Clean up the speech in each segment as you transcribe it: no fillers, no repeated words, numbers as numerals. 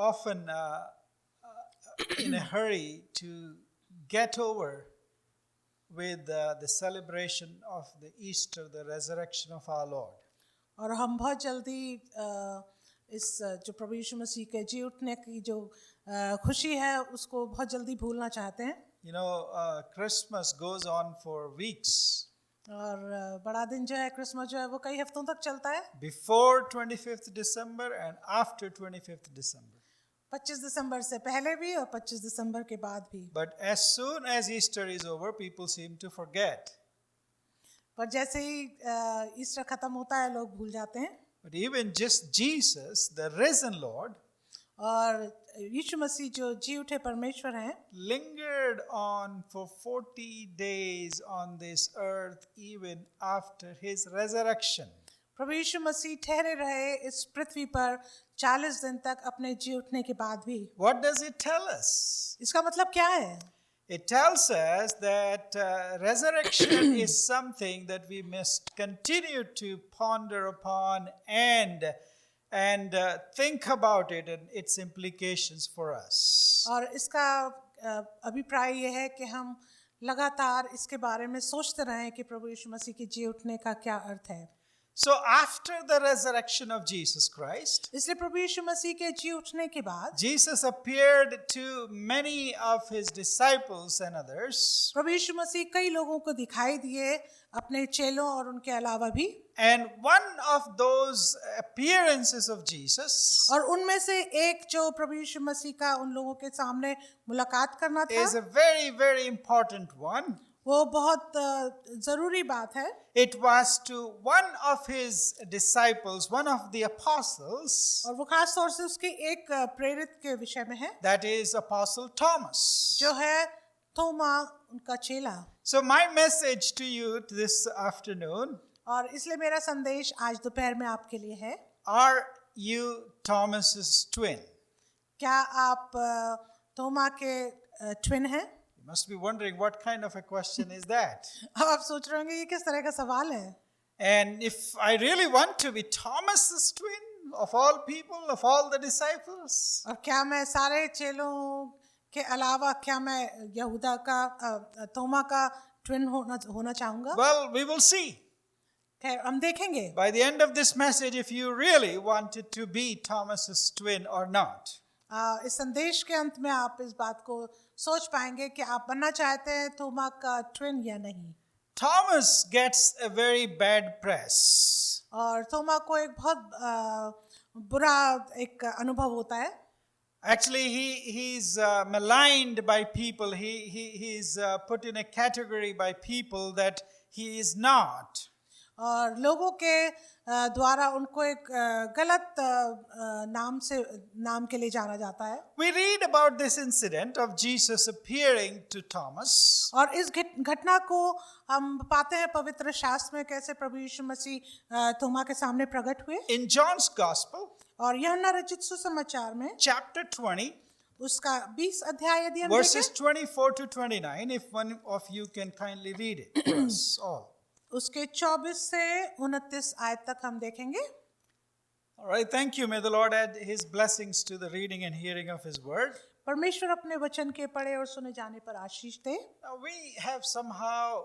often in a hurry to get over with the celebration of the Easter, the resurrection of our Lord. और हम बहुत जल्दी इस जो प्रभु यीशु मसीह के जी उठने की जो खुशी है उसको बहुत जल्दी भूलना चाहते हैं. You know, Christmas goes on for weeks. और बड़ा दिन जो है क्रिसमस जो है वो कई हफ्तों तक चलता है. Before 25th December and after 25th December. 25 दिसंबर से पहले भी और 25 दिसंबर के बाद भी. But as soon as Easter is over, people seem to forget. पर जैसे ही ईस्टर खत्म होता है लोग भूल जाते हैं. But even just Jesus, the risen Lord, और यीशु मसीह जो जी उठे परमेश्वर हैं lingered on for 40 days on this earth even after his resurrection. प्रभु यीशु मसीह ठहरे रहे इस पृथ्वी पर 40 दिन तक अपने जी उठने के बाद भी. What does it tell us? इसका मतलब क्या है? It tells us that resurrection is something that we must continue to ponder upon and think about it and its implications for us. और इसका अभिप्राय यह है कि हम लगातार इसके बारे में सोचते रहें कि प्रभु यीशु मसीह के जी उठने का क्या अर्थ है. So after the resurrection of Jesus Christ, इसलिए प्रभु यीशु मसीह के जी उठने के बाद Jesus appeared to many of his disciples and others. प्रभु यीशु मसीह कई लोगों को दिखाई दिए अपने चेलों और उनके अलावा भी. And one of those appearances of Jesus और उनमें से एक जो प्रभु यीशु मसीह का उन लोगों के सामने मुलाकात करना था is a very, very important one. वो बहुत जरूरी बात है. It was to one of his disciples, one of the apostles, और वो खास तौर से उसके एक प्रेरित के विषय में है that is Apostle Thomas. जो है थोमा उनका चेला. So my message to you this afternoon, और इसलिए मेरा संदेश आज दोपहर में आपके लिए है. are you Thomas's twin? क्या आप थोमा के ट्विन हैं? You must be wondering what kind of a question is that. अब आप सोच रहे होंगे ये किस तरह का सवाल है. And if I really want to be Thomas's twin of all people, of all the disciples, और क्या मैं सारे चेलों के अलावा क्या मैं यहूदा का थोमा का ट्विन होना चाहूँगा? well, we will see. खैर हम देखेंगे By the end of this message, if you really wanted to be Thomas's twin or not. इस संदेश के अंत में आप इस बात को सोच पाएंगे कि आप बनना चाहते हैं थोमा का ट्विन या नहीं. Thomas gets a very bad press. और थोमा को एक बहुत बुरा एक अनुभव होता है. Actually, he's maligned by people. He's put in a category by people that he is not. और लोगों के द्वारा उनको एक गलत नाम के लिए जाना जाता है. We read about this incident of Jesus appearing to Thomas. और इस घटना को हम पाते हैं पवित्र शास्त्र में कैसे प्रभु यीशु मसीह थोमा के सामने प्रकट हुए. In John's Gospel, और यूहन्ना रचित सुसमाचार में chapter 20, उसका 20 अध्याय यदि हम verses देखें 24 to 29, if one of you can kindly read it for us all. उसके 24 से 29 आयत तक हम देखेंगे. All right, thank you. May the Lord add his blessings to the reading and hearing of his word. परमेश्वर अपने वचन के पढ़े और सुने जाने पर आशीष दे. Now, we have somehow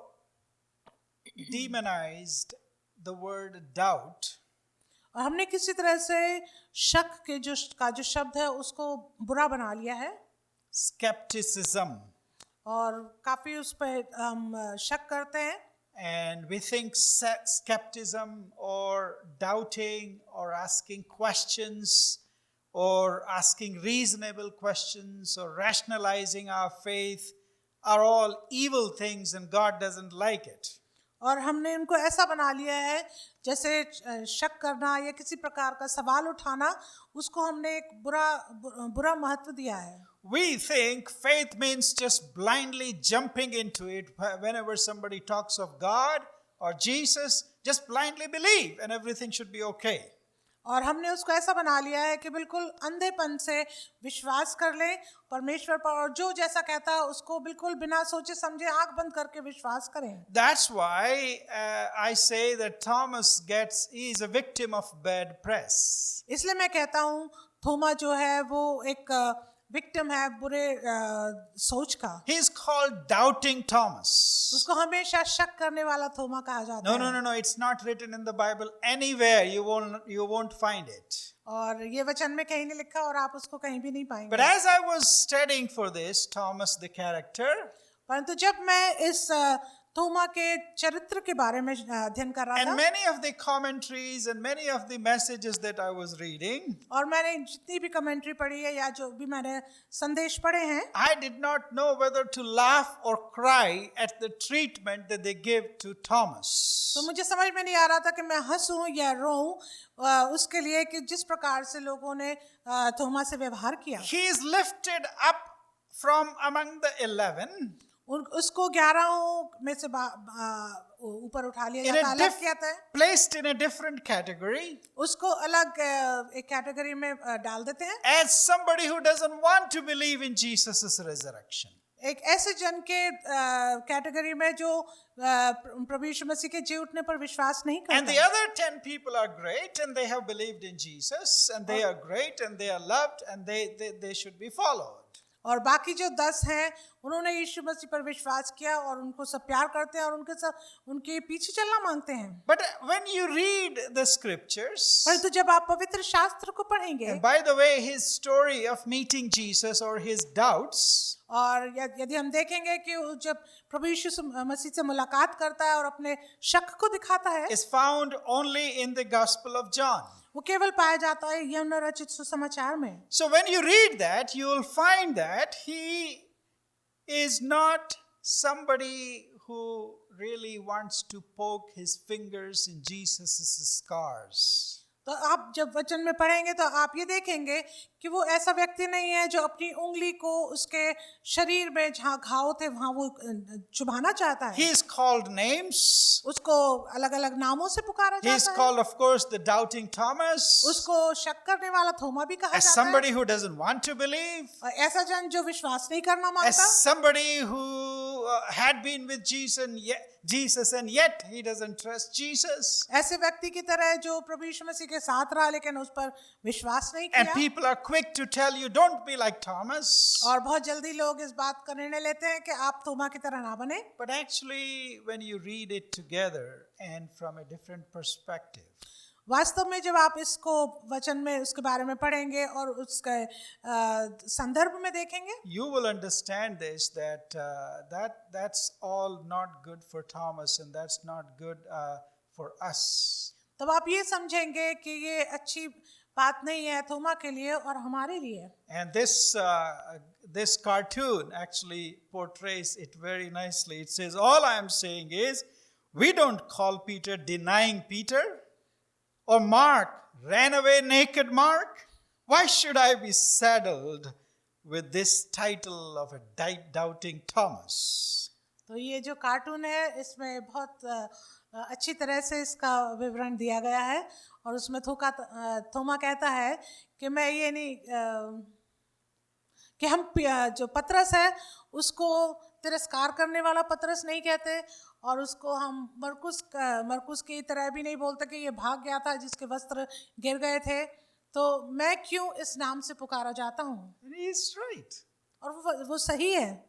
demonized the word doubt. और हमने किसी तरह से शक के जो शब्द है उसको बुरा बना लिया है. Skepticism. और काफी उस पर हम शक करते हैं. And we think skepticism or doubting or asking questions or asking reasonable questions or rationalizing our faith are all evil things and God doesn't like it. और हमने उनको ऐसा बना लिया है जैसे शक करना या किसी प्रकार का सवाल उठाना उसको हमने एक बुरा महत्व दिया है. We think faith means just blindly jumping into it. Whenever somebody talks of God or Jesus, just blindly believe and everything should be okay. और हमने उसको ऐसा बना लिया है कि बिल्कुल अंधेपन से विश्वास कर लें परमेश्वर पर और जो जैसा कहता है उसको बिल्कुल बिना सोचे समझे आंख बंद करके विश्वास करें. That's why I say that Thomas is a victim of bad press. इसलिए मैं कहता हूँ थोमा जो है वो एक विक्टिम है बुरे सोच का। He is called Doubting Thomas. उसको हमेशा शक करने वाला थोमा कहा जाता No, है। no, no, no. It's not written in the Bible anywhere. You won't find it. और ये वचन में कहीं नहीं लिखा और आप उसको कहीं भी नहीं But पाएंगे। as I was studying for this, Thomas the character, परंतु जब मैं इस थोमा के चरित्र के बारे में अध्ययन कर रहा and था many of the commentaries and many of the messages that I was reading, और मैंने जितनी भी कमेंट्री पढ़ी है या जो भी मैंने संदेश पढ़े हैं, I did not know whether to laugh or cry at the treatment that they give to Thomas. तो मुझे समझ में नहीं आ रहा था कि मैं हंसूं या रोऊं उसके लिए कि जिस प्रकार से लोगों ने थोमा से व्यवहार किया। He is lifted up from among the 11 उसको 11 में से ऊपर उठा लिया in जाता है, a अलग किया जाता है, placed in a different category उसको अलग एक कैटेगरी में डाल देते हैं, as somebody who doesn't want to believe in Jesus' resurrection. एक ऐसे जन के कैटेगरी में जो प्रभु यीशु मसीह के जी उठने पर विश्वास नहीं And the करता। other 10 people are great and they have believed in Jesus and they are great and they are loved and they should be followed. और बाकी जो 10 हैं उन्होंने यीशु मसीह पर विश्वास किया और उनको सब प्यार करते हैं और उनके पीछे चलना मांगते हैं। But when you read the scriptures, परंतु जब आप पवित्र शास्त्र को पढ़ेंगे, and by the way, his story of meeting Jesus or his doubts और यदि हम देखेंगे कि वो जब प्रभु यीशु मसीह से मुलाकात करता है और अपने शक को दिखाता है, is found only in the Gospel of John. वो केवल पाया जाता है यूहन्ना रचित सुसमाचार में। So when you read that, you will find that he is not somebody who really wants to poke his fingers in Jesus' scars. तो आप जब वचन में पढ़ेंगे तो आप ये देखेंगे कि वो ऐसा व्यक्ति नहीं है जो अपनी उंगली को उसके शरीर में जहाँ घाव थे वहाँ वो चुभाना चाहता है। He is called names. उसको अलग अलग नामों से पुकारा He is जाता है। called, of course, the doubting Thomas, उसको शक करने वाला थोमा भी कहा as जाता somebody है। who doesn't want to believe, और ऐसा जन जो विश्वास नहीं करना as मांगता, somebody who had been with Jesus and yet he doesn't trust Jesus. ऐसे व्यक्ति की तरह जो प्रभु यीशु मसीह के साथ रहा लेकिन उस पर विश्वास नहीं And किया। people are quick to tell you, don't be like Thomas. और बहुत जल्दी लोग इस बात का निर्णय लेते हैं कि आप थोमा की तरह ना बने। But actually, when you read it together and from a different perspective, वास्तव में जब आप इसको वचन में उसके बारे में पढ़ेंगे और उसके संदर्भ में देखेंगे, you will understand this that's all not good for Thomas and that's not good for us. तब आप ये समझेंगे कि ये अच्छी बात नहीं है थोमा के लिए और हमारे लिए। And this cartoon actually portrays it very nicely. It says, all I am saying is, we don't call Peter denying Peter, or Mark ran away naked Mark. Why should I be saddled with this title of a doubting Thomas? तो ये जो cartoon है इसमें बहुत अच्छी तरह से इसका विवरण दिया गया है और उसमें थोमा कहता है कि मैं ये नहीं कि हम जो पतरस है उसको तिरस्कार करने वाला पतरस नहीं कहते और उसको हम मरकुस की तरह भी नहीं बोलते कि ये भाग गया था जिसके वस्त्र गिर गए थे, तो मैं क्यों इस नाम से पुकारा जाता हूँ। And he is right. और वो सही है।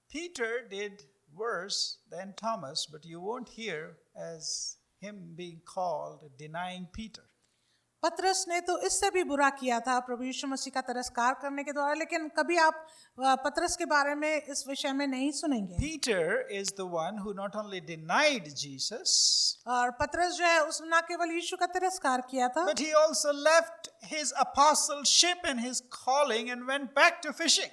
Peter did worse than Thomas, but you won't hear as him being called denying Peter. पतरस ने तो इससे भी बुरा किया था प्रभु यीशु मसीह का तिरस्कार करने के द्वारा, लेकिन कभी आप पतरस के बारे में इस विषय में नहीं सुनेंगे। Peter is the one who not only denied Jesus, और पतरस जो है उसने न केवल यीशु का तिरस्कार किया था, but he also left his apostleship and his calling and went back to fishing.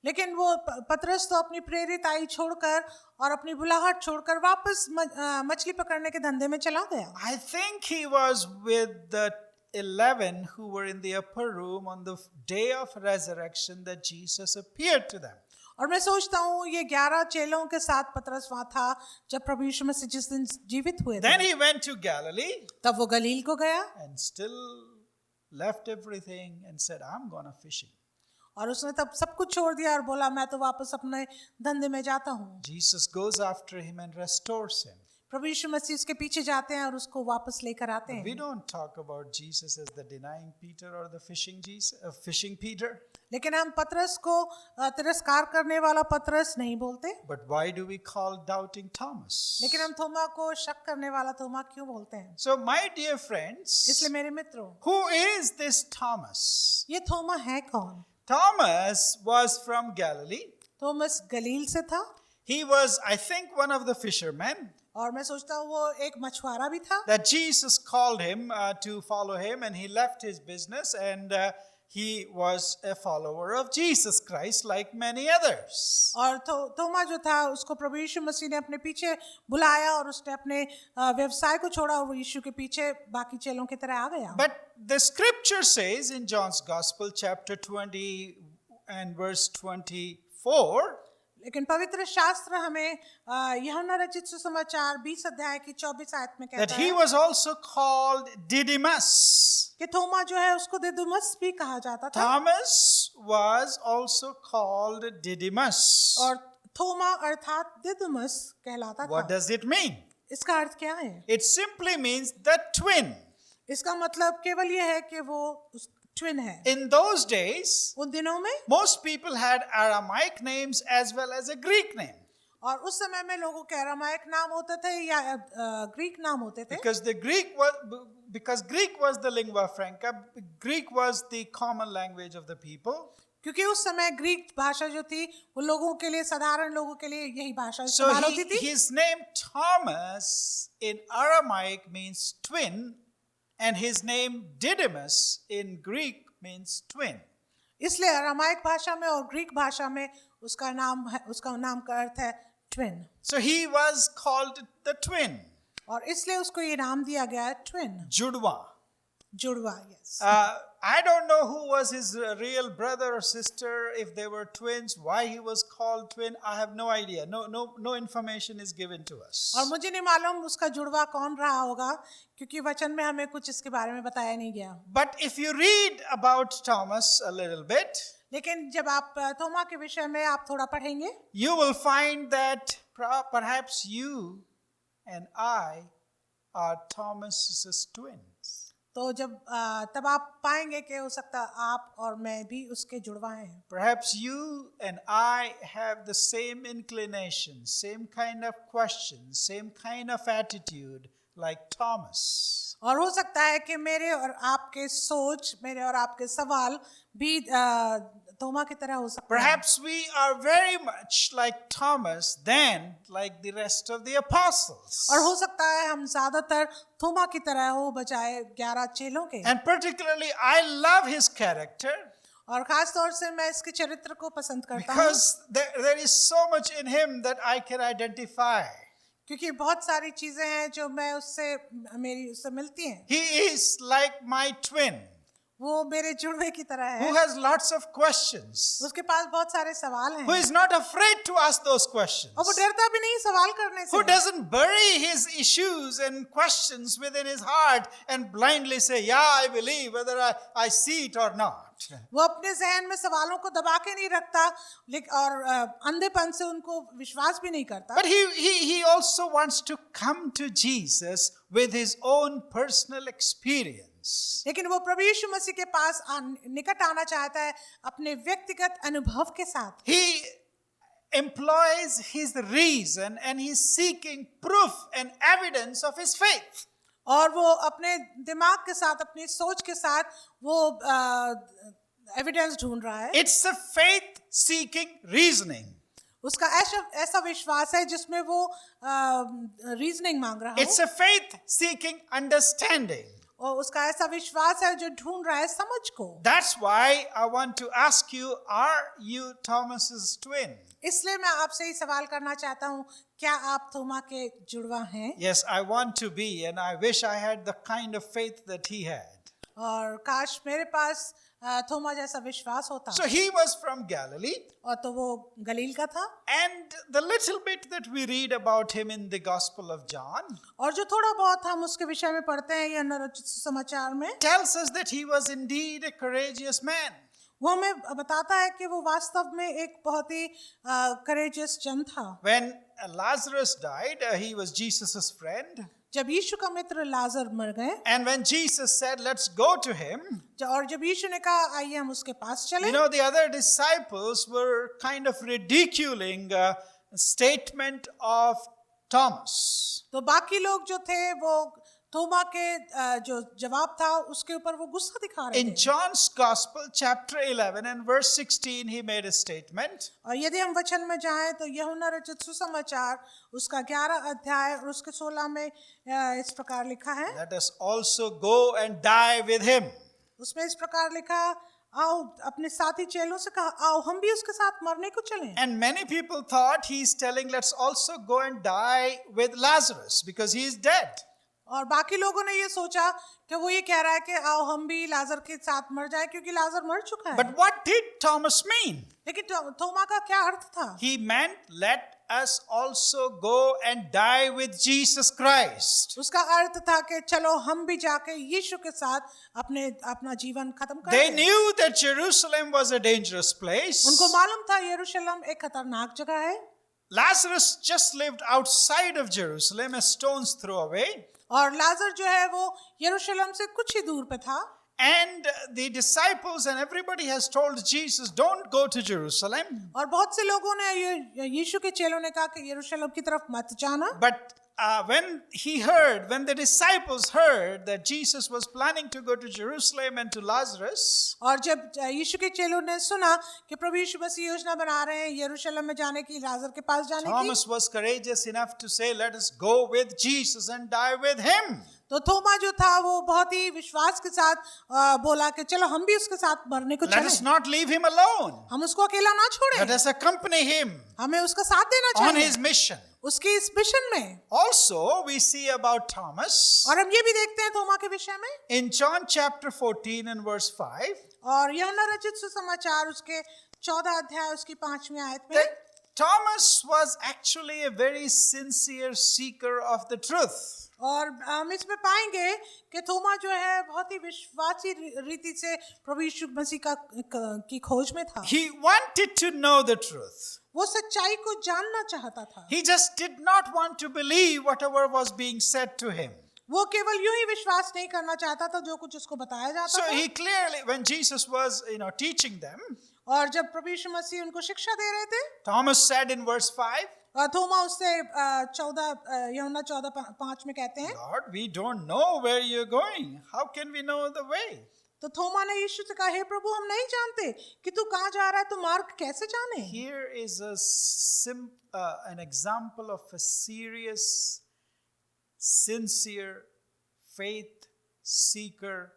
लेकिन वो पतरस तो अपनी प्रेरिताई छोड़कर और अपनी बुलाहट छोड़कर वापस मछली पकड़ने के धंधे में चला गया। I think he was with the 11 who were in the upper room on the day of resurrection that Jesus appeared to them. और मैं सोचता हूँ ये 11 चेलों के साथ पतरस वहाँ था जब प्रभु यीशु मसीह जिस दिन जीवित हुए थे। Then he went to Galilee तब वो गलील को गया and still left everything and said, I'm gonna fishing. और उसने तब सब कुछ छोड़ दिया और बोला मैं तो वापस अपने धंधे में जाता हूँ। Jesus goes after him and restores him. प्रभु यीशु मसीह उसके पीछे जाते हैं और उसको वापस लेकर आते We हैं। don't talk about Jesus as the denying Peter or the fishing Peter. लेकिन हम पतरस को तिरस्कार करने वाला पतरस नहीं बोलते, But why do we call doubting Thomas? लेकिन हम थोमा को शक करने वाला थोमा क्यों बोलते हैं? So, my dear friends, इसलिए मेरे मित्रों, who is this Thomas? ये थोमा है कौन? Thomas was from Galilee. Thomas Galilee से था He was, I think, one of the fishermen और मैं सोचता हूँ वो एक मछुआरा भी था that Jesus called him to follow him, and he left his business and he was a follower of Jesus Christ like many others. और थोमा जो था उसको प्रभु यीशु मसीह ने अपने पीछे बुलाया और उसने अपने व्यवसाय को छोड़ा और वो यीशु के पीछे बाकी चेलों की तरह आ गया। But the scripture says in John's Gospel, chapter 20 and verse 24, लेकिन पवित्र शास्त्र हमें यूहन्ना रचित सुसमाचार 20 अध्याय की 24 आयत में that कहता he है was also called Didymus. कि थोमा जो है उसको दिदुमस भी कहा जाता था Thomas was also called Didymus. और थोमा अर्थात दिदुमस कहलाता What था। does it mean? इसका अर्थ क्या है? It simply means the twin. इसका मतलब केवल ये है कि वो ट्विन है। In those days, उन दिनों में most people had Aramaic names as well as a Greek name. और उस समय में लोगों के अरामाइक नाम होते थे या ग्रीक नाम होते थे Because Greek was the lingua franca, Greek was the common language of the people. क्योंकि उस समय ग्रीक भाषा जो थी वो लोगों के लिए साधारण लोगों के लिए यही भाषा So इस्तेमाल होती थी। his name Thomas in Aramaic means twin, and his name Didymus in Greek means twin. इसलिए अरामाइक भाषा में और ग्रीक भाषा में उसका नाम का अर्थ है twin So he was called the twin, और इसलिए उसको ये नाम दिया गया है ट्विन Judwa. जुड़वा। Yes I don't know who was his real brother or sister, if they were twins, why he was called twin. I have no idea. No information is given to us. और मुझे नहीं मालूम उसका जुड़वा कौन रहा होगा क्योंकि वचन में हमें कुछ इसके बारे में बताया नहीं गया। But if you read about Thomas a little bit, लेकिन जब आप थोमा के विषय में आप थोड़ा पढ़ेंगे you will find that perhaps you and I are Thomas's twins. तो जब तब आप पाएंगे कि हो सकता आप और मैं भी उसके जुड़वा हैं। Perhaps you and I have the same inclination, same kind of questions, same kind of attitude like Thomas. और हो सकता है कि मेरे और आपके सोच, मेरे और आपके सवाल भी थोमा की तरह हो सकते हैं। Perhaps we are very much like Thomas than like the rest of the apostles. और हो सकता है हम ज्यादातर थोमा की तरह हो बजाय 11 चेलों के। And particularly I love his character और खास तौर से मैं इसके चरित्र को पसंद करता हूँ because there is so much in him that I can identify. क्योंकि बहुत सारी चीजें हैं जो मैं उससे मिलती हैं। He is like my twin वो मेरे जुड़वे की तरह है who has lots of questions, उसके पास बहुत सारे सवाल हैं who is not afraid to ask those questions, और वो डरता भी नहीं सवाल करने से who doesn't bury his issues and questions within his heart and blindly say, yeah, I believe, whether I see it or not. वो अपने जहन में सवालों को दबा के नहीं रखता और अंधेपन से उनको विश्वास भी नहीं करता। But he also wants to come to Jesus with his own personal experience. लेकिन वो प्रभु यीशु मसीह के पास निकट आना चाहता है अपने व्यक्तिगत अनुभव के साथ। He employs his reason and he's seeking proof and evidence of his faith. और वो अपने दिमाग के साथ अपनी सोच के साथ वो एविडेंस ढूंढ रहा है। It's a faith seeking reasoning. उसका ऐसा विश्वास है जिसमें वो रीजनिंग मांग रहा It's हो a faith seeking understanding. और उसका ऐसा विश्वास है जो ढूंढ रहा है समझ को। That's why I want to ask you, are you Thomas's twin? इसलिए मैं आपसे ही सवाल करना चाहता हूँ, क्या आप थोमा के जुड़वा हैं? Yes, I want to be, and I wish I had the kind of faith that he had. और काश मेरे पास थोमा जैसा विश्वास होता। So he was from Galilee. और तो वो गलील का था। And the little bit that we read about him in the Gospel of John और जो थोड़ा बहुत हम उसके विषय में पढ़ते हैं यूहन्ना रचित सुसमाचार में tells us that he was indeed a courageous man. वो हमें बताता है कि वो वास्तव में एक बहुत ही करेजियस जन था। When Lazarus died, he was Jesus' friend. जब यीशु का मित्र लाजर मर गए And when Jesus said, let's go to him, और जब यीशु ने कहा आइए हम उसके पास चले, you know, the other disciples were kind of ridiculing a statement of Thomas. तो बाकी लोग जो थे वो थोमा के जो जवाब था उसके ऊपर वो गुस्सा दिखा रहे In थे। John's Gospel, chapter 11 and verse 16, he made a statement. और यदि हम वचन में जाएं तो यूहन्ना रचित सुसमाचार उसका 11 अध्याय और उसके 16 में इस प्रकार लिखा है। Let us also go and die with him. उसमें इस प्रकार लिखा, आओ अपने साथी चेलों से कहा आओ हम भी उसके साथ मरने को चलें। And many people thought he's telling, let's also go and die with Lazarus because he is dead. और बाकी लोगों ने ये सोचा कि वो ये कह रहा है कि आओ हम भी लाजर के साथ मर जाए क्योंकि लाजर मर चुका है। But what did Thomas mean? लेकिन थोमा का क्या अर्थ था? He meant, let us also go and die with Jesus Christ. उसका अर्थ था कि चलो हम भी जाके यीशु के साथ अपना जीवन खत्म कर They दें। knew that Jerusalem was a dangerous place. उनको मालूम था यरूशलेम एक खतरनाक जगह है Lazarus just lived outside of Jerusalem, a stone's throw away. और लाजर जो है वो यरूशलेम से कुछ ही दूर पे था। And the disciples and everybody has told Jesus, don't go to Jerusalem. और बहुत से लोगों ने यीशु के चेलों ने कहा कि यरूशलेम की तरफ मत जाना। But when the disciples heard that Jesus was planning to go to Jerusalem and to Lazarus, और जब यीशु के चेलों ने सुना कि प्रभु यीशु मसीह योजना बना रहे हैं यरूशलेम में जाने की, लाजर के पास जाने की, Thomas was courageous enough to say, let us go with Jesus and die with him. तो थोमा जो था वो बहुत ही विश्वास के साथ बोला कि चलो हम भी उसके साथ मरने को Let us चलें। not leave him alone. हम उसको अकेला ना छोड़ें, Let us accompany him हमें उसका साथ देना on चाहिए his mission. उसकी इस मिशन में। Also, we see about Thomas और हम ये भी देखते हैं थोमा के विषय में in John chapter 14 and verse 5. और यूहन्ना रचित सुसमाचार उसके 14 अध्याय उसकी 5वीं आयत में, That Thomas was actually a very sincere seeker of the truth. और हम इसमें पाएंगे कि थोमा जो है बहुत ही विश्वासी रीति से प्रभु यीशु मसीह की खोज में था। He wanted to know the truth. वो सच्चाई को जानना चाहता था। He just did not want to believe whatever was being said to him. वो केवल यूं ही विश्वास नहीं करना चाहता था जो कुछ उसको बताया जाता So था। he clearly, when Jesus was, teaching them, और जब प्रभु यीशु मसीह उनको शिक्षा दे रहे थे, Thomas said in verse 5, थोमा उससे यूहन्ना 14:5 में कहते हैं, Lord, we don't know where you're going. How can we know the way? तो थोमा ने यीशु से कहा, हे प्रभु हम नहीं जानते कि तू कहाँ जा रहा है, तो मार्ग कैसे जाने। Here is an example of a serious, sincere faith seeker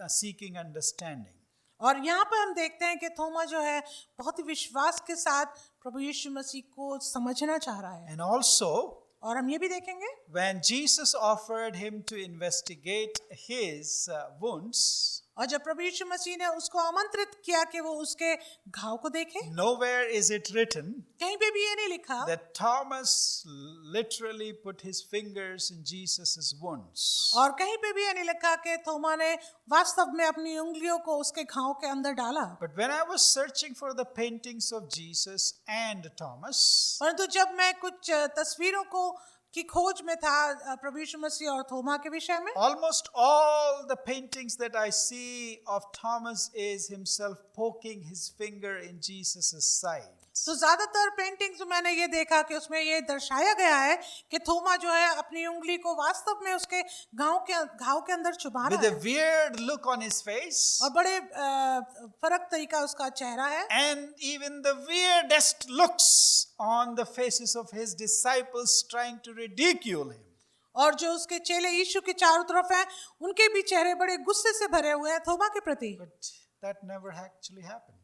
seeking understanding. और यहाँ पर हम देखते हैं कि थोमा जो है बहुत ही विश्वास के साथ प्रभु यीशु मसीह को समझना चाह रहा है। And also, और हम ये भी देखेंगे when Jesus offered him to investigate his wounds, और जब प्रभु यीशु मसीह ने उसको आमंत्रित किया कि वो उसके घाव को देखे, nowhere is it written कहीं पे भी ये नहीं लिखा that Thomas literally put his fingers in Jesus's wounds. और कहीं पे भी ये नहीं लिखा कि थोमा ने वास्तव में अपनी उंगलियों को उसके घाव के अंदर डाला। But when I was searching for the paintings of Jesus and Thomas, परंतु जब मैं कुछ तस्वीरों को की खोज में था प्रभु यीशु मसीह और थोमा के विषय में, almost all the paintings that I see of Thomas is himself poking his finger in Jesus' side. तो ज्यादातर पेंटिंग्स में मैंने ये देखा कि उसमें ये दर्शाया गया है कि थोमा जो है अपनी उंगली को वास्तव में उसके घाव के अंदर छुपा रहा With a है weird look on his face, और बड़े फर्क तरीका उसका चेहरा है and even the weirdest looks on the faces of his disciples trying to ridicule him. और जो उसके चेले यीशु के चारों तरफ हैं उनके भी चेहरे बड़े गुस्से से भरे हुए हैं थोमा के प्रति। But that never actually happened.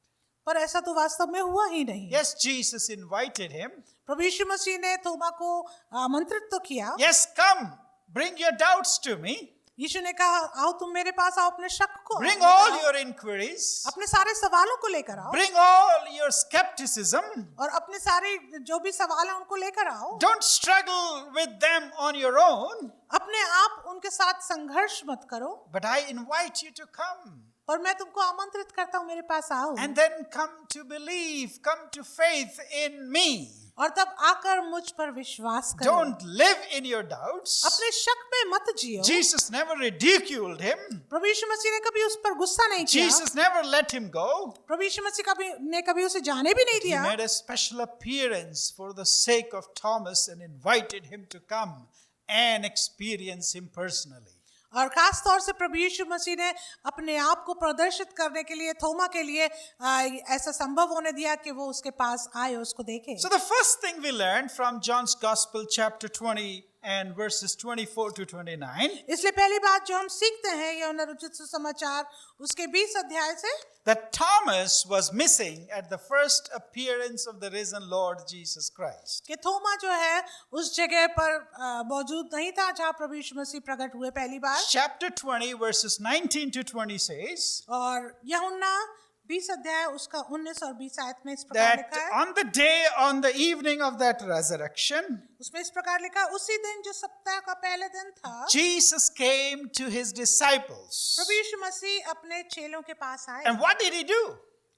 पर ऐसा तो वास्तव में हुआ ही नहीं। Yes, Jesus invited him. प्रभु यीशु मसीह ने थोमा को आमंत्रित तो किया। Yes, come, bring your doubts to me. यीशु ने कहा आओ तुम मेरे पास आओ, अपने शक को Bring all your inquiries. अपने सारे सवालों को लेकर आओ Bring all your skepticism. और अपने सारे जो भी सवाल हैं उनको लेकर आओ। Don't struggle with them on your own. अपने आप उनके साथ संघर्ष मत करो, But I invite you to come. और मैं तुमको आमंत्रित करता हूँ मेरे पास आओ and then come to believe, come to faith in me. और तब आकर मुझ पर विश्वास करो Don't live in your doubts. अपने शक में मत जियो Jesus never ridiculed him. प्रभु यीशु मसीह ने कभी उस पर गुस्सा नहीं किया Jesus never let him go. प्रभु यीशु मसीह ने कभी उसे जाने भी नहीं He दिया made a special appearance for the sake of Thomas and invited him to come and experience him personally. और खास तौर से प्रभु यीशु मसीह ने अपने आप को प्रदर्शित करने के लिए थोमा के लिए ऐसा संभव होने दिया कि वो उसके पास आए उसको देखे So the first thing we learned from John's Gospel chapter 20 and verses 24 to 29, इसलिए पहली बात जो हम सीखते हैं यूहन्ना रचित सुसमाचार उसके 20 अध्याय से that Thomas was missing at the first appearance of the risen Lord Jesus Christ. कि थोमा जो है उस जगह पर मौजूद नहीं था जहाँ प्रभु यीशु मसीह प्रकट हुए पहली बार Chapter 20 verses 19 to 20 says और यूहन्ना 20 अध्याय उसका 19 और 20 आयत में इस प्रकार that लिखा है on the day, on the evening of that resurrection, उसमें इस प्रकार लिखा है, उसी दिन जो सप्ताह का पहले दिन था Jesus came to his disciples. प्रभु यीशु मसीह अपने चेलों के पास आए And what did he do?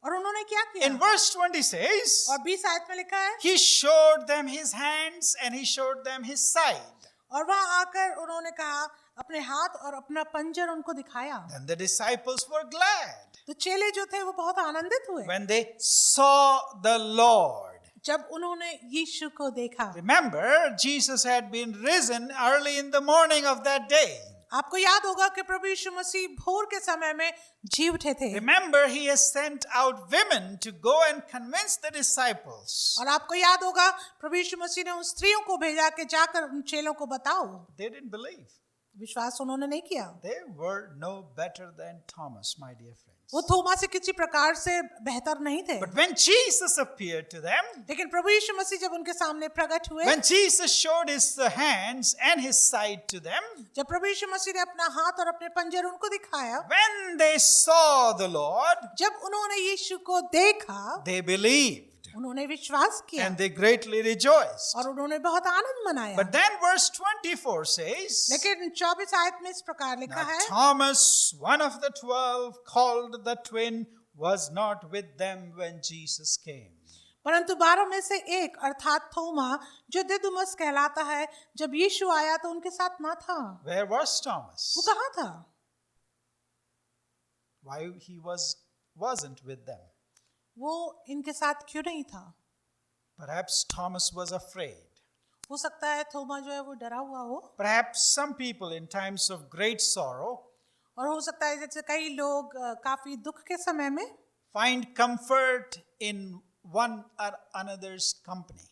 और उन्होंने क्या किया In verse 20 says, और 20 आयत में लिखा है he showed them his hands and he showed them his side. और वहां आकर उन्होंने कहा अपने हाथ और अपना पंजर उनको दिखाया Then the disciples were glad तो चेले जो थे वो बहुत आनंदित हुए when they saw the Lord. जब उन्होंने यीशु को देखा Remember, Jesus had been risen early in the morning of that day. आपको याद होगा कि प्रभु यीशु मसीह भोर के समय में जी उठे थे Remember, he has sent out women to go and convince the disciples. और आपको याद होगा प्रभु यीशु मसीह ने उन स्त्रियों को भेजा कि जाकर उन चेलों को बताओ They didn't believe. विश्वास उन्होंने नहीं किया They were no better than Thomas, my dear friends. वो थोमा से किसी प्रकार से बेहतर नहीं थे But when Jesus appeared to them, लेकिन प्रभु यीशु मसीह जब उनके सामने प्रकट हुए when Jesus showed his hands and his side to them, जब प्रभु यीशु मसीह ने अपना हाथ और अपने पंजर उनको दिखाया when they saw the Lord, जब उन्होंने यीशु को देखा they believed उन्होंने विश्वास किया and they greatly rejoiced. और उन्होंने बहुत आनंद मनाया But then verse 24 says, लेकिन 24 आयत में इस प्रकार लिखा now है Thomas, one of the 12, called the twin, was not with them when Jesus came. परंतु 12 में से एक अर्थात थोमा जो दिदुमस कहलाता है जब यीशु आया तो उनके साथ ना था Where was Thomas? वो कहाँ था Why he wasn't with them? वो इनके साथ क्यों नहीं था Perhaps Thomas was afraid. हो सकता है थोमा जो है वो डरा हुआ हो Perhaps some people in times of great sorrow और हो सकता है जैसे कई लोग काफी दुख के समय में find comfort in one or another's company.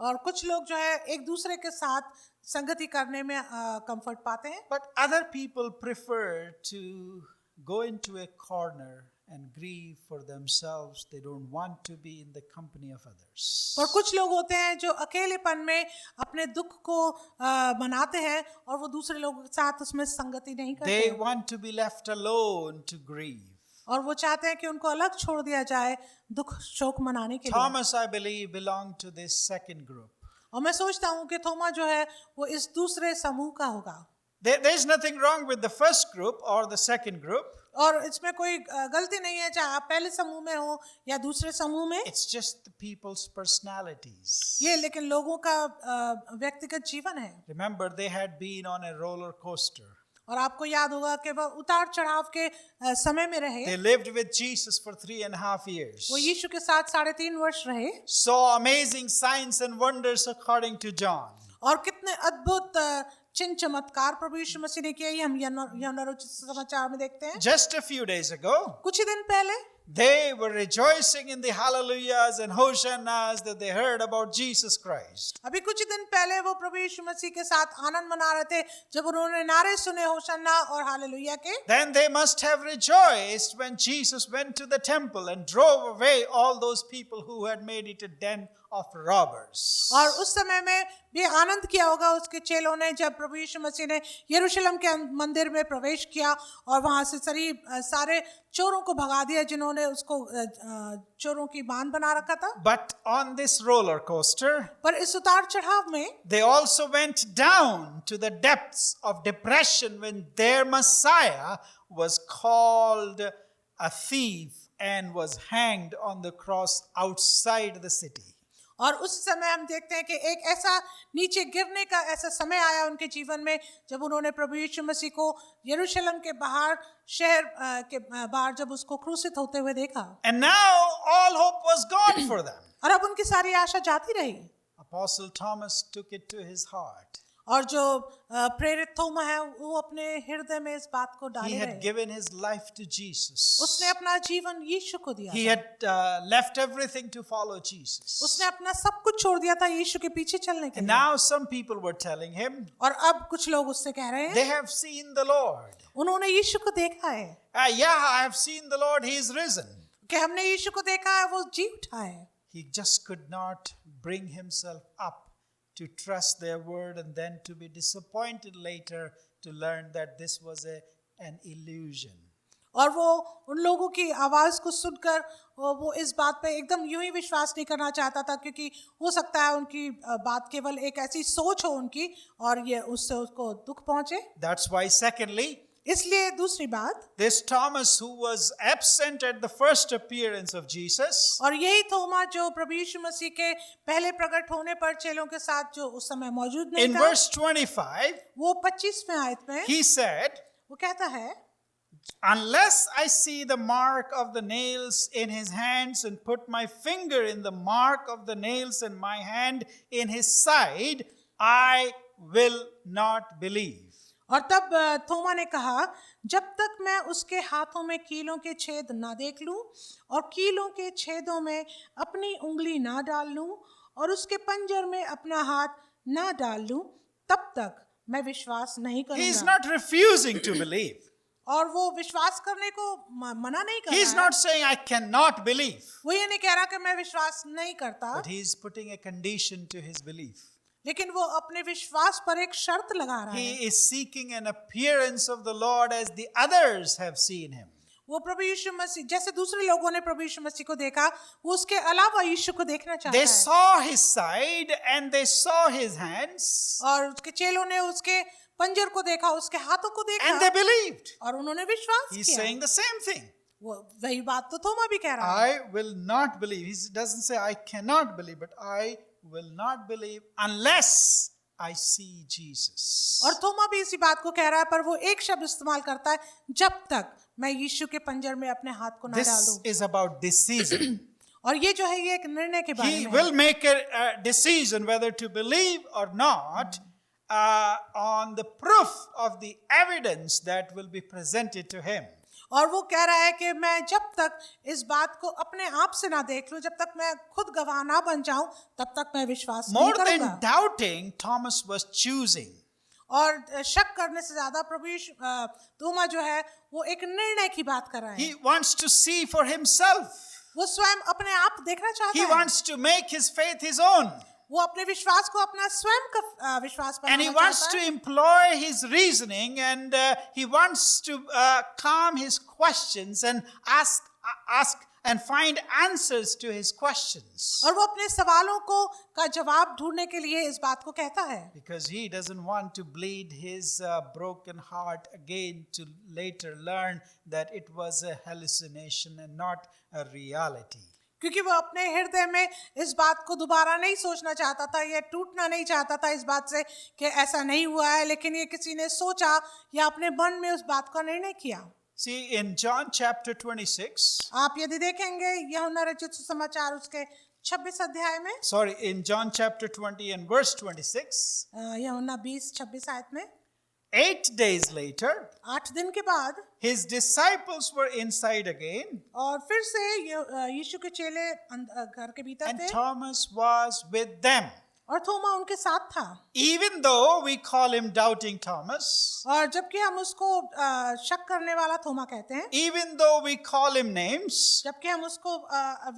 और कुछ लोग जो है एक दूसरे के साथ संगति करने में कंफर्ट पाते हैं But other people prefer to go into a corner and grieve for themselves. They don't want to be in the company of others. और कुछ लोग होते हैं जो अकेलेपन में अपने दुख को मनाते हैं और वो दूसरे लोगों के साथ उसमें संगति नहीं करते They want to be left alone to grieve. और वो चाहते हैं कि उनको अलग छोड़ दिया जाए दुख शोक मनाने के लिए Thomas, I believe, belonged to this second group. और मैं सोचता हूँ कि थोमा जो है वो इस दूसरे समूह का होगा There's nothing wrong with the first group or the second group. और इसमें कोई गलती नहीं है चाहे आप पहले समूह में हो या दूसरे समूह में It's just the people's personalities. ये लेकिन लोगों का व्यक्तिगत जीवन है Remember, they had been on a roller coaster. और आपको याद होगा कि वह उतार चढ़ाव के समय में रहे They lived with Jesus for 3.5 years. वो यीशु के साथ 3.5 वर्ष रहे Saw amazing signs and wonders according to John. और कितने अद्भुत चिन्ह चमत्कार प्रभु यीशु मसीह ने किए ये हम यूहन्ना रचित समाचार में देखते हैं Just a few days ago, कुछ ही दिन पहले they were rejoicing in the hallelujahs and hosannas that they heard about Jesus Christ. अभी कुछ ही दिन पहले वो प्रभु यीशु मसीह के साथ आनंद मना रहे थे जब उन्होंने नारे सुने होशन्ना और हालेलुया के Then they must have rejoiced when Jesus went to the temple and drove away all those people who had made it a den of robbers. और उस समय में भी आनंद किया होगा उसके चेलों ने जब प्रभु यीशु मसीह ने यरूशलेम के मंदिर में प्रवेश किया और वहां से सारे चोरों को भगा दिया जिन्होंने उसको चोरों की बांध बना रखा था But on this roller coaster, पर इस उतार चढ़ाव में they also went down to the depths of depression when their Messiah was called a thief and was hanged on the cross outside the city. और उस समय हम देखते हैं कि एक ऐसा नीचे गिरने का ऐसा समय आया उनके जीवन में जब उन्होंने प्रभु यीशु मसीह को यरूशलेम के बाहर शहर के बाहर जब उसको क्रूसित होते हुए देखा। And now all hope was gone for them. और अब उनकी सारी आशा जाती रही। Apostle Thomas took it to his heart. और जो प्रेरित थोमा है वो अपने हृदय में इस बात को He डाले had रहे। given his life to Jesus. उसने अपना जीवन यीशु को दिया He था। had left everything to follow Jesus. उसने अपना सब कुछ छोड़ दिया था यीशु के पीछे चलने के And लिए। now some people were telling him और अब कुछ लोग उससे कह रहे हैं they have seen the Lord. उन्होंने यीशु को देखा है Yeah, I have seen the Lord. He is risen. कि हमने यीशु को देखा है, वो जी उठा है। He just could not bring himself up to trust their word and then to be disappointed later to learn that this was an illusion. और वो उन लोगों की आवाज को सुनकर वो इस बात पे एकदम यूं ही विश्वास नहीं करना चाहता था क्योंकि हो सकता है उनकी बात केवल एक ऐसी सोच हो उनकी और ये उससे उसको दुख पहुंचे। That's why, secondly, इसलिए दूसरी बात, this Thomas who was absent at the first appearance of Jesus, और यही थोमा जो प्रभु यीशु मसीह के पहले प्रकट होने पर चेलों के साथ जो उस समय मौजूद नहीं in था, verse 25, वो 25वें आयत में he said, वो कहता है, unless I see the mark of the nails in his hands and put my finger in the mark of the nails and my hand in his side, I will not believe. और तब थोमा ने कहा, जब तक मैं उसके हाथों में कीलों के छेद ना देख लूं और कीलों के छेदों में अपनी उंगली ना डाल लूं और उसके पंजर में अपना हाथ ना डाल लूं, तब तक मैं विश्वास नहीं He is करूंगा। not refusing to believe. और वो विश्वास करने को मना नहीं कर He is रहा है। not saying, I cannot believe. वो ये नहीं कह रहा कि मैं विश्वास नहीं करता, But he is putting a condition to his belief. लेकिन वो अपने विश्वास पर एक शर्त लगा रहा है। He is seeking an appearance of the Lord as the others have seen him. वो प्रभु यीशु मसीह जैसे दूसरे लोगों ने प्रभु यीशु मसीह को देखा, वो उसके अलावा यीशु को देखना चाहता They है। saw his side and they saw his hands और उसके चेलों ने उसके पंजर को देखा, उसके हाथों को देखा and they believed. और उन्होंने विश्वास He's किया। saying the same thing. वो वही बात तो थोमा भी कह रहा है। I will not believe. He doesn't say I cannot believe, but I will not believe unless I see Jesus. और थोमा भी इसी बात को कह रहा है, पर वो एक शब्द इस्तेमाल करता है, जब तक मैं यीशु के पंजर में अपने हाथ को ना डाल This दूं। is about decision. और ये जो है ये एक निर्णय के बारे He में will है। make a decision whether to believe or not on the proof of the evidence that will be presented to him. और वो कह रहा है कि मैं जब तक इस बात को अपने आप से ना देख लूं, जब तक मैं खुद गवाह ना बन जाऊं, तब तक मैं विश्वास नहीं More than करूंगा। doubting, Thomas was choosing. और शक करने से ज्यादा प्रभु यीशु थोमा जो है वो एक निर्णय की बात कर रहा है। He wants to see for himself. वो स्वयं अपने आप देखना चाहता He है। wants to make his faith his own. वो अपने विश्वास को अपना स्वयं का विश्वास And he बनाना wants चाहता to है। employ his reasoning and he wants to calm his questions and ask and find answers to his questions. और वो अपने सवालों को का जवाब ढूंढने के लिए इस बात को कहता है, Because he doesn't want to bleed his broken heart again to later learn that it was a hallucination and not a reality. क्योंकि वो अपने हृदय में इस बात को दोबारा नहीं सोचना चाहता था, ये टूटना नहीं चाहता था इस बात से कि ऐसा नहीं हुआ है, लेकिन ये किसी ने सोचा या अपने मन में उस बात का निर्णय किया। See, in John chapter 26, आप यदि देखेंगे यूहन्ना रचित सुसमाचार उसके 26 अध्याय में, sorry, in John chapter 20 and verse 26, यूहन्ना 20-26 आयत में, 8 days later, 8 दिन के बाद his disciples were inside again, और फिर से यीशु के चेले घर के भीतर and थे Thomas was with them. और थोमा उनके साथ था। Even though we call him Doubting Thomas, और जबकि हम उसको शक करने वाला थोमा कहते हैं, even though we call him names, जबकि हम उसको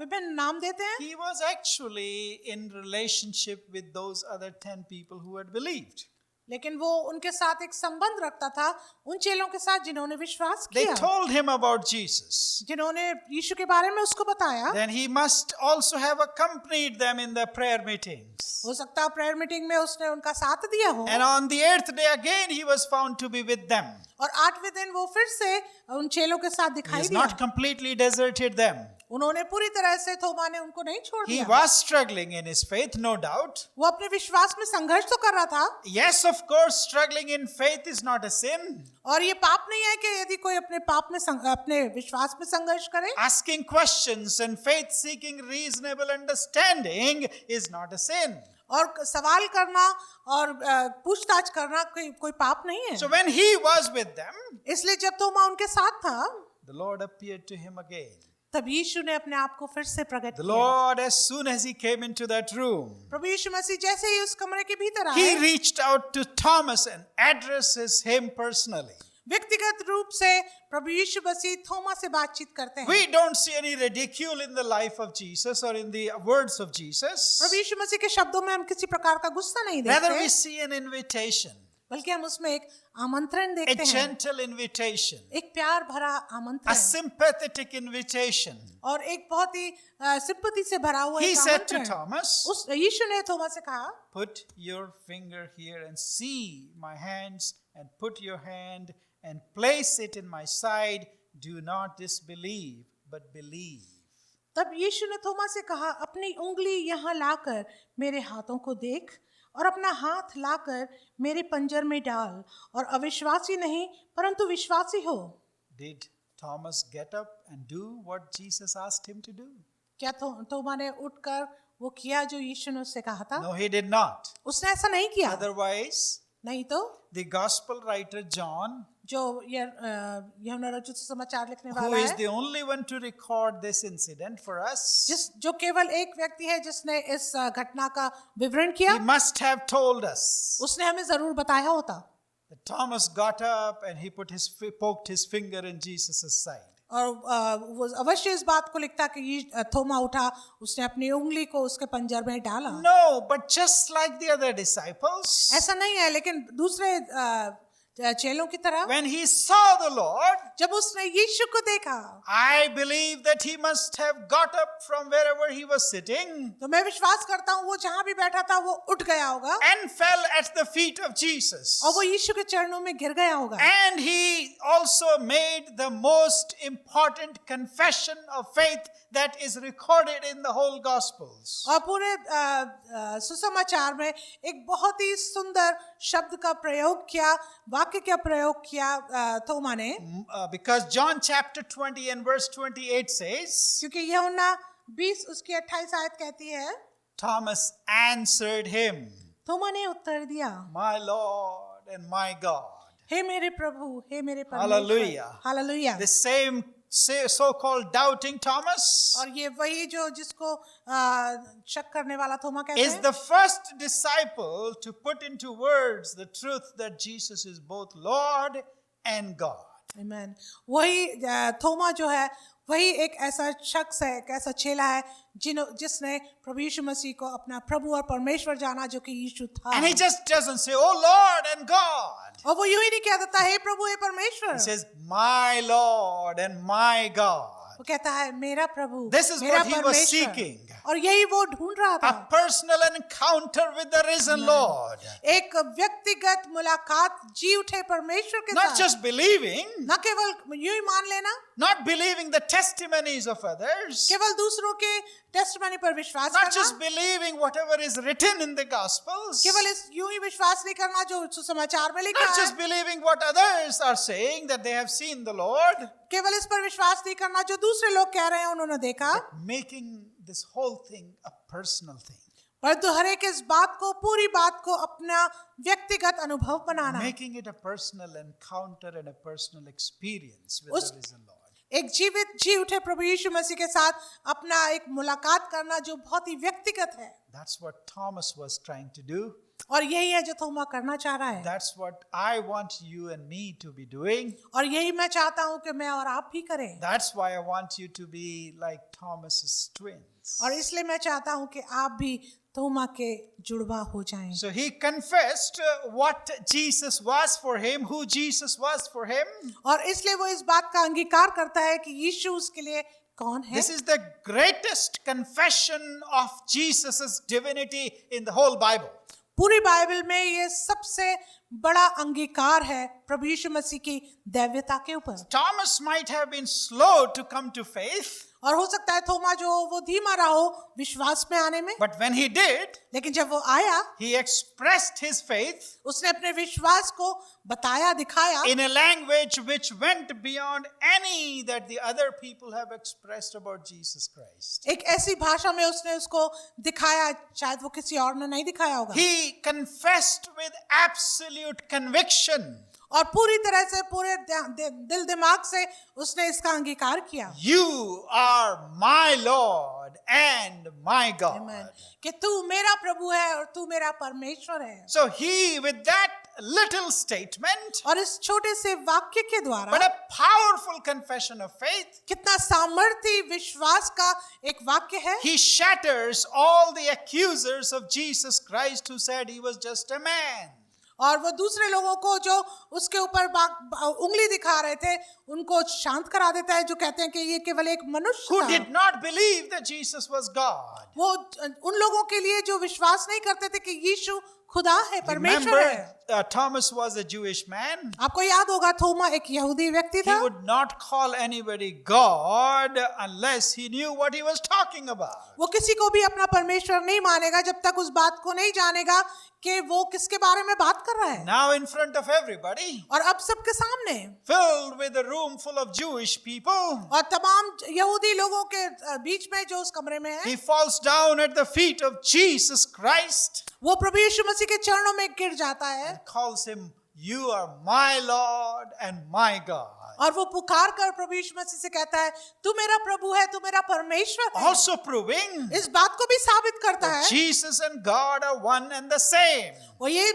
विभिन्न नाम देते हैं, he was actually in relationship with those other 10 people who had believed. लेकिन वो उनके साथ एक संबंध रखता था उन चेलों के साथ जिन्होंने विश्वास They किया, told him about Jesus. जिन्होंने यीशु के बारे में उसको बताया। Then he must also have accompanied them in the prayer meetings. हो सकता है प्रेयर मीटिंग में उसने उनका साथ दिया हो, And on the 8th day again he was found to be with them. और 8वें दिन वो फिर से उन चेलों के साथ He दिखाई has दिया। not completely deserted them. उन्होंने पूरी तरह से थोमा ने उनको नहीं छोड़ He दिया। was struggling in his faith, no doubt. वो अपने विश्वास में संघर्ष तो कर रहा था, Yes, of course, struggling in faith is not a sin. और ये पाप नहीं है कि यदि कोई अपने पाप में अपने विश्वास में संघर्ष करे। Asking questions and faith seeking reasonable understanding is not a sin. और सवाल करना और पूछताछ करना कोई पाप नहीं है। So when he was with them, इसलिए जब थोमा उनके साथ था, the Lord appeared to him again. तब यीशु ने अपने आप को फिर से प्रकट The किया। Lord, as soon as he came into that room, प्रभु यीशु मसीह जैसे ही उस कमरे के भीतर he आए, reached out to Thomas and addresses him personally. व्यक्तिगत रूप से प्रभु यीशु मसीह थोमा से बातचीत करते हैं। We don't see any ridicule in the life of Jesus or in the words of Jesus. प्रभु यीशु मसीह के शब्दों में हम किसी प्रकार का गुस्सा नहीं Rather, we देखते, see an invitation, बल्कि हम उसमें एक आमंत्रण a देखते हैं, gentle invitation, एक प्यार भरा a आमंत्रण, sympathetic invitation. और एक बहुत ही सिंपैथी से भरा हुआ He एक said to आमंत्रण। Thomas, उस यीशु ने थोमा से कहा, put your finger here and see my hands, and put your hand and place it in my side. Do not disbelieve, but believe. तब यीशु ने थोमा से कहा, अपनी उंगली यहाँ लाकर मेरे हाथों को देख और अपना हाथ लाकर मेरे पंजर में डाल, और अविश्वासी नहीं परंतु विश्वासी हो। Did Thomas get up and do what Jesus asked him to do? क्या थोमा ने उठकर वो किया जो यीशु ने उससे कहा था? No, he did not. उसने ऐसा नहीं किया। Otherwise, नहीं तो the gospel writer John, जो यूहन्ना रचित समाचार लिखने who वाला is है, the only one to record this incident for us, जो केवल एक व्यक्ति है जिसने इस घटना का विवरण किया, he must have told us उसने हमें जरूर बताया होता। that Thomas got up and he poked his finger in Jesus' side. और वो अवश्य इस बात को लिखता कि ये थोमा उठा, उसने अपनी उंगली को उसके पंजर में डाला। No, but just like the other disciples, ऐसा नहीं है, लेकिन दूसरे चेलों की तरह when he saw the Lord, जब उसने यीशु को देखा, I believe that he must have got up from wherever he was sitting तो मैं विश्वास करता हूँ वो जहाँ भी बैठा था वो उठ गया होगा and fell at the feet of Jesus. और वो यीशु के चरणों में गिर गया होगा। And he also made the most important confession of faith that is recorded in the whole Gospels. और पूरे सुसमाचार में एक बहुत ही सुंदर शब्द का प्रयोग किया, वाक्य का प्रयोग किया थोमा ने, Because John chapter 20 and verse 28 says, क्योंकि यूहन्ना 20 उसकी 28 आयत कहती है, Thomas answered him, थोमा ने उत्तर दिया, my Lord and my God. हे मेरे प्रभु, हे मेरे परमेश्वर। Hallelujah. Hallelujah. The same so-called doubting Thomas और ये वही जो जिसको शक करने वाला थोमा कहते is हैं, the first disciple to put into words the truth that Jesus is both Lord and God. आमीन। वही थोमा जो है वही एक ऐसा शख्स है, एक ऐसा चेला है जिसने प्रभु यीशु मसीह को अपना प्रभु और परमेश्वर जाना, जो कि यीशु था। And he just doesn't say, oh Lord and God. और वो यूं ही नहीं कहता था हे प्रभु हे परमेश्वर, He says, my Lord and my God. वो कहता है मेरा प्रभु, This is मेरा what he was परमेश्वर। seeking. और यही वो ढूंढ रहा था, A personal encounter with the risen Lord. एक व्यक्तिगत मुलाकात जी उठे परमेश्वर के Not साथ। just believing, न केवल यूं ही मान लेना, not believing the testimonies of others, केवल दूसरों के टेस्टिमनी पर विश्वास not करना, just believing whatever is written in the Gospels, केवल इस यूं ही विश्वास नहीं करना जो सुसमाचार में लिखा not है, just believing what others are saying that they have seen the Lord, केवल इस पर विश्वास नहीं करना जो दूसरे लोग कह रहे हैं उन्होंने देखा, making this whole thing a personal thing, परंतु हर एक इस बात को, पूरी बात को अपना व्यक्तिगत अनुभव बनाना, making it a personal encounter and a personal experience with the risen Lord. एक जीवित जी उठे प्रभु यीशु मसीह के साथ अपना एक मुलाकात करना जो बहुत ही व्यक्तिगत है। That's what Thomas was trying to do. और यही है जो थोमा करना चाह रहा है That's what I want you and me to be doing. और यही मैं चाहता हूँ कि मैं और आप भी करें That's why I want you to be like Thomas's twins. और इसलिए मैं चाहता हूँ कि आप भी थोमा के जुड़वा हो जाएं So he confessed what Jesus was for him, who Jesus was for him. और इसलिए वो इस बात का अंगीकार करता है कि यीशु उसके लिए कौन है This is the greatest confession of Jesus' divinity in the whole Bible. पूरी बाइबल में ये सबसे बड़ा अंगीकार है प्रभु यीशु मसीह की दैव्यता के ऊपर Thomas might have been slow to come to faith, और हो सकता है थोमा जो वो धीमा रहा हो विश्वास में आने में but when he did, लेकिन जब वो आया he expressed his faith उसने अपने विश्वास को बताया दिखाया in a language which went beyond any that the other people have expressed about Jesus Christ. एक ऐसी भाषा में उसने उसको दिखाया शायद वो किसी और ने नहीं दिखाया होगा He confessed with absolute conviction. और पूरी तरह से पूरे दिल दिमाग से उसने इसका अंगीकार किया You are my Lord and my God. Amen. कि तू मेरा प्रभु है और तू मेरा परमेश्वर है So he, with that little statement, और इस छोटे से वाक्य के but द्वारा a powerful confession of faith, कितना सामर्थ्य विश्वास का एक वाक्य है he shatters all the accusers of Jesus Christ who said he was just a man. और वो दूसरे लोगों को जो उसके ऊपर उंगली दिखा रहे थे उनको शांत करा देता है जो कहते हैं कि ये केवल एक मनुष्य Who था did not believe that Jesus was God. वो उन लोगों के लिए जो विश्वास नहीं करते थे कि यीशु खुदा है परमेश्वर है Remember, Thomas was a Jewish man. आपको याद होगा थोमा एक यहूदी व्यक्ति He था would not call anybody God unless he knew what he was talking about. वो किसी को भी अपना परमेश्वर नहीं मानेगा जब तक उस बात को नहीं जानेगा कि वो किसके बारे में बात कर रहा है Now in front of everybody, और अब सबके सामने filled with a room full of Jewish people, और तमाम यहूदी लोगों के बीच में जो उस कमरे में है he falls down at the feet of Jesus Christ वो प्रभु यीशु मसीह के चरणों में गिर जाता है and calls him, "You are my Lord and my God." और वो पुकार कर प्रभु यीशु मसीह से कहता है तू मेरा प्रभु है तू मेरा परमेश्वर है Also proving इस बात को भी साबित करता that है Jesus and God are one and the same. वो ये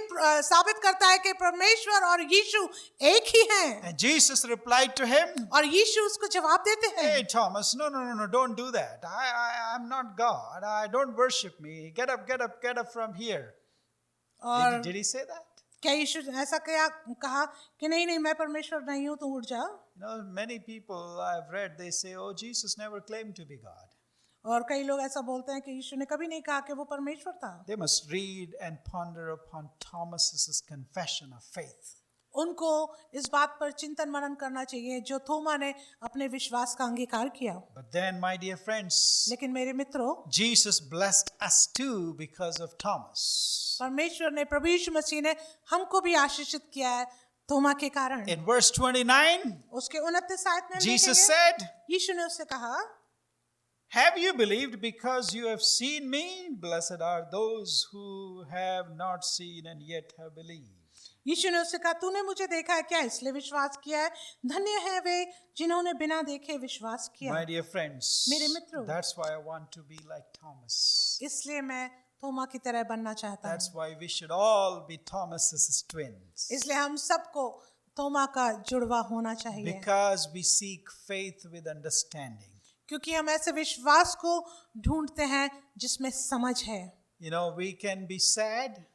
साबित करता है कि परमेश्वर और यीशु एक ही हैं And Jesus replied to him, और यीशु उसको जवाब देते हैं "Hey Thomas, no, don't do that. I'm not God. I don't worship me. Get up from here." और Did he say that? क्या यीशु ऐसा क्या कहा कि नहीं नहीं मैं परमेश्वर नहीं हूँ तू उठ जा You know, many people I've read, they say, "Oh, Jesus never claimed to be God." और कई लोग ऐसा बोलते हैं कि यीशु ने कभी नहीं कहा कि वो परमेश्वर था They must read and ponder upon Thomas's confession of faith. उनको इस बात पर चिंतन मनन करना चाहिए जो थोमा ने अपने विश्वास का अंगीकार किया But then, my dear friends, लेकिन मेरे मित्रों Jesus blessed us too because of Thomas. परमेश्वर ने प्रभु यीशु मसीह ने हमको भी आशीषित किया है थोमा के कारण In verse 29, उसके 29 आयत में हम Jesus देखेंगे, said, यीशु ने उससे कहा "Have you believed because you have seen me? Blessed are those who have not seen and yet have believed." यीशु ने उससे कहा तूने मुझे देखा है क्या इसलिए विश्वास किया है धन्य है वे जिन्होंने बिना देखे विश्वास किया My dear friends, मेरे मित्रों, that's why I want to be like Thomas. इसलिए मैं थोमा की तरह बनना चाहता That's हूँ why we should all be Thomas's twins. इसलिए हम सबको थोमा का जुड़वा होना चाहिए Because we seek faith with understanding. क्योंकि हम ऐसे विश्वास को ढूंढते हैं जिसमें समझ है You know, we can be sad,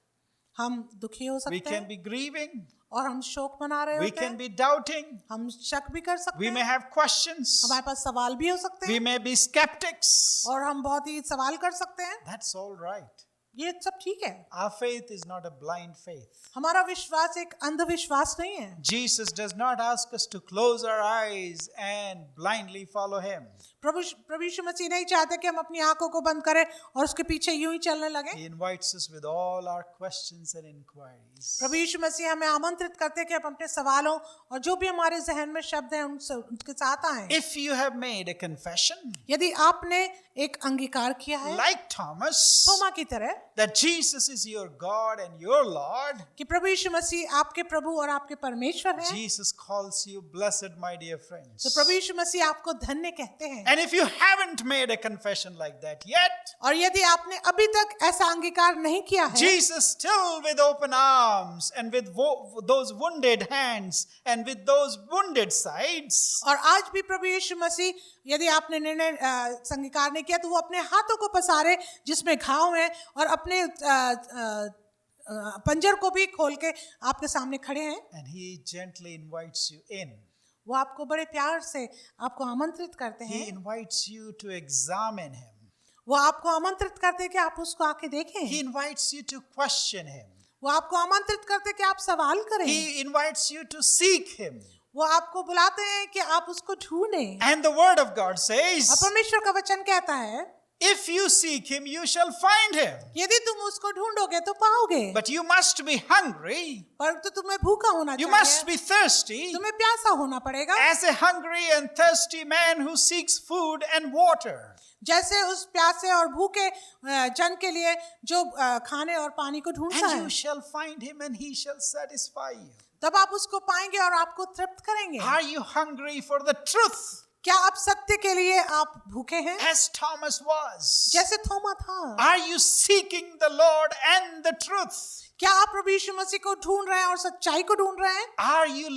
हम दुखी हो we सकते can हैं be grieving, और हम शोक मना रहे we होते can हैं be doubting, हम शक भी कर सकते we may हैं have questions, हमारे पास सवाल भी हो सकते we हैं may be skeptics. और हम बहुत ही सवाल कर सकते हैं That's all right. ये सब ठीक है Our faith is not a blind faith. हमारा विश्वास एक अंधविश्वास नहीं है Jesus does not ask us to close our eyes and blindly follow him. प्रभु यीशु मसीह नहीं चाहते कि हम अपनी आंखों को बंद करें और उसके पीछे यूं ही चलने लगे He invites us with all our questions and inquiries. प्रभु यीशु मसीह हमें आमंत्रित करते हैं कि हम अपने सवालों और जो भी हमारे जहन में शब्द हैं उनके साथ आएं If you have made a confession, यदि आपने एक अंगीकार किया है like Thomas, थोमा की तरह that Jesus is your God and your Lord, कि प्रभु यीशु मसीह आपके प्रभु और आपके परमेश्वर हैं Jesus calls you blessed, my dear friends. तो प्रभु यीशु मसीह आपको धन्य कहते हैं And if you haven't made a confession like that yet, और यदि आपने अभी तक ऐसा अंगीकार नहीं किया है, Jesus still with open arms and with those wounded hands and with those wounded sides, और आज भी प्रभु यीशु मसीह, यदि आपने निर्णय अंगीकार नहीं किया, तो वो अपने हाथों को पसारे जिसमें घाव है और अपने पंजर को भी खोल के आपके सामने खड़े हैं, and he gently invites you in. वो आपको बड़े प्यार से आपको आमंत्रित करते He हैं, invites you to examine him. वो आपको आमंत्रित करते हैं कि आप उसको आके देखें, He invites you to question him. वो आपको आमंत्रित करते हैं कि आप सवाल करें, He invites you to seek him. वो आपको बुलाते हैं कि आप उसको ढूंढें। And the word of God और says, परमेश्वर का वचन कहता है, if you seek him, you shall find him. यदि तुम उसको ढूंढोगे तो पाओगे, But you must be hungry. पर तो तुम्हें भूखा होना You चाहिए, must be thirsty. तुम्हें प्यासा होना पड़ेगा, As a hungry and thirsty man who seeks food and water. जैसे उस प्यासे और भूखे जन के लिए जो खाने और पानी को ढूंढता And है, you shall find him and he shall satisfy you. तब आप उसको पाएंगे और आपको तृप्त करेंगे। Are you hungry for the truth? क्या आप सत्य के लिए आप भूखे हैं, As Thomas was. जैसे थोमा था? Are you seeking the Lord and the truth? क्या आप प्रभु यीशु मसीह को ढूंढ रहे हैं और सच्चाई को ढूंढ रहे हैं? Are you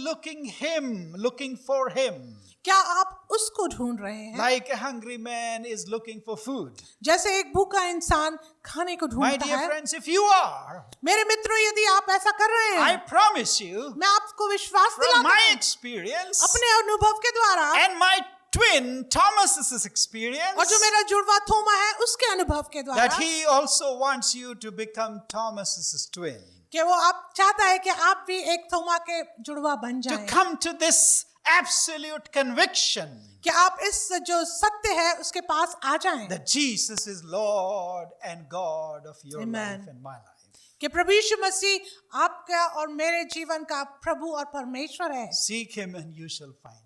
looking for him? क्या आप उसको ढूंढ रहे हैं, Like a hungry man is looking for food. जैसे एक भूखा इंसान खाने को My ढूंढता dear है? friends, if you are, मेरे मित्रों, यदि आप ऐसा कर रहे I हैं, promise you, मैं आपको विश्वास from दिलाता my हूं, experience अपने अनुभव के द्वारा, and my twin Thomas's experience, और जो मेरा जुड़वा थोमा है उसके अनुभव के that द्वारा, he also wants you to become Thomas's twin. कि वो आप चाहता है कि आप भी एक थोमा के जुड़वा बन To जाएं, come to this absolute conviction कि आप इस जो सत्य है उसके पास आ जाएं, that Jesus is Lord and God of your Amen. life and my life. कि प्रभु यीशु मसीह आपका और मेरे जीवन का प्रभु और परमेश्वर है। Seek him and you shall find him.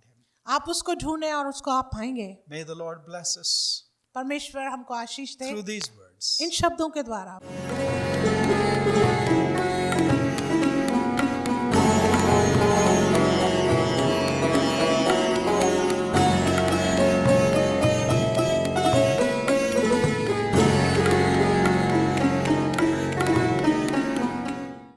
आप उसको ढूंढें और उसको आप पाएंगे। May the Lord bless us परमेश्वर हमको आशीष दे through these words. इन शब्दों के द्वारा।